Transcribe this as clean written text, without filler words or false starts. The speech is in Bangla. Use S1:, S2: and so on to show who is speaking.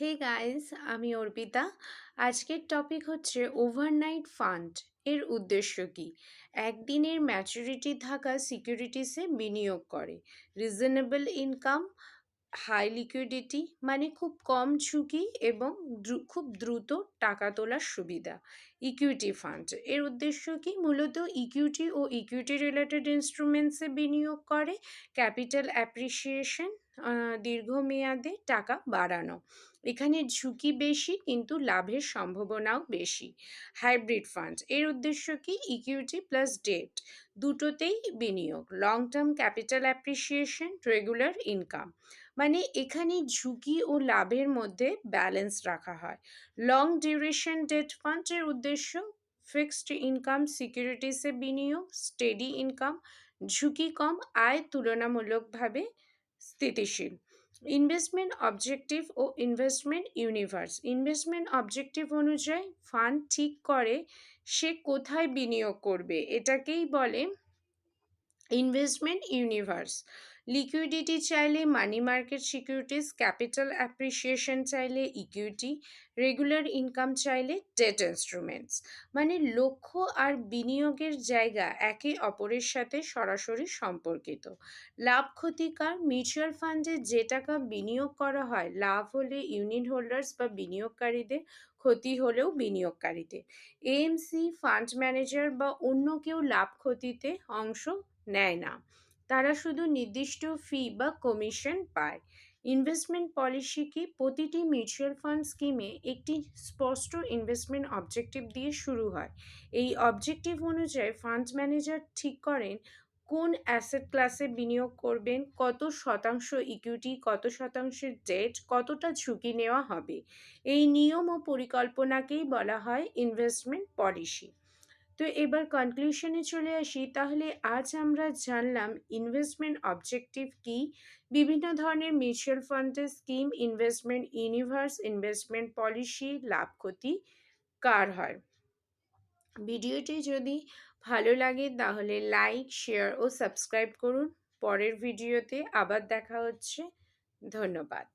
S1: হে গাইস, আমি অর্পিতা। আজকের টপিক হচ্ছে ওভারনাইট ফান্ড। এর উদ্দেশ্য কি? একদিনের ম্যাচুরিটি থাকা সিকিউরিটিসে বিনিয়োগ করে। রিজনেবল ইনকাম, হাই লিকুইডিটি মানে খুব কম ঝুঁকি এবং খুব দ্রুত টাকা তোলার সুবিধা। ইকুইটি ফান্ড এর উদ্দেশ্য কি? মূলত ইকুইটি ও ইকুইটি রিলেটেড ইনস্ট্রুমেন্টসে বিনিয়োগ করে। ক্যাপিটাল অ্যাপ্রিসিয়েশন, দীর্ঘমেয়াদে টাকা বাড়ানো। এখানে ঝুঁকি বেশি কিন্তু লাভের সম্ভাবনাও বেশি। হাইব্রিড ফান্ড এর উদ্দেশ্য কি? ইকুইটি প্লাস ডেট দুটোতেই বিনিয়োগ। Long term capital appreciation, regular income মানে এখানে ঝুঁকি ও লাভের মধ্যে ব্যালেন্স রাখা হয়। লং ডিউরেশন ডেট ফান্ডের উদ্দেশ্য ফিক্সড ইনকাম সিকিউরিটিসে বিনিয়োগ, স্টেডি ইনকাম, ঝুঁকি কম, আয় তুলনামূলকভাবে স্থিতিশীল। ইনভেস্টমেন্ট অবজেক্টিভ ও ইনভেস্টমেন্ট ইউনিভার্স, ইনভেস্টমেন্ট অবজেক্টিভ অনুযায়ী ফান্ড ঠিক করে সে কোথায় বিনিয়োগ করবে, এটাকেই বলে ইনভেস্টমেন্ট ইউনিভার্স। লিকুইডিটি চাইলে money market securities, capital appreciation চাইলে ইকুইটি, রেগুলার ইনকাম চাইলে ডেট ইনস্ট্রুমেন্টস। মানে লক্ষ্য আর বিনিয়োগের জায়গা একে অপরের সাথে সরাসরি সম্পর্কিত। লাভ ক্ষতিকার, মিউচুয়াল ফান্ডে যে টাকা বিনিয়োগ করা হয় লাভ হলে ইউনিট হোল্ডার্স বা বিনিয়োগকারীদের, ক্ষতি হলেও বিনিয়োগকারীদের। এএমসি, ফান্ড ম্যানেজার বা অন্য কেউ লাভ ক্ষতিতে অংশ নেয় না, তারা শুধু নির্দিষ্ট ফি বা কমিশন পায়। ইনভেস্টমেন্ট পলিসি কি? প্রতিটি মিউচুয়াল ফান্ড স্কিমে একটি স্পষ্ট ইনভেস্টমেন্ট অবজেক্টিভ দিয়ে শুরু হয়। এই অবজেক্টিভ অনুযায়ী ফান্ড ম্যানেজার ঠিক করেন কোন অ্যাসেট ক্লাসে বিনিয়োগ করবেন, কত শতাংশ ইকুইটি, কত শতাংশের ডেট, কতটা ঝুঁকি নেওয়া হবে। এই নিয়ম ও পরিকল্পনাকেই বলা হয় ইনভেস্টমেন্ট পলিসি। তো এবার কনক্লুশনে চলে আসি। তাহলে আজ আমরা জানলাম ইনভেস্টমেন্ট অবজেক্টিভ কি, বিভিন্ন ধরনের মিউচুয়াল ফান্ডের scheme, investment universe, investment policy, লাভ ক্ষতি কার হয়। ভিডিওটি যদি ভালো লাগে তাহলে লাইক, শেয়ার ও সাবস্ক্রাইব করুন। পরের ভিডিওতে আবার দেখা হচ্ছে। ধন্যবাদ।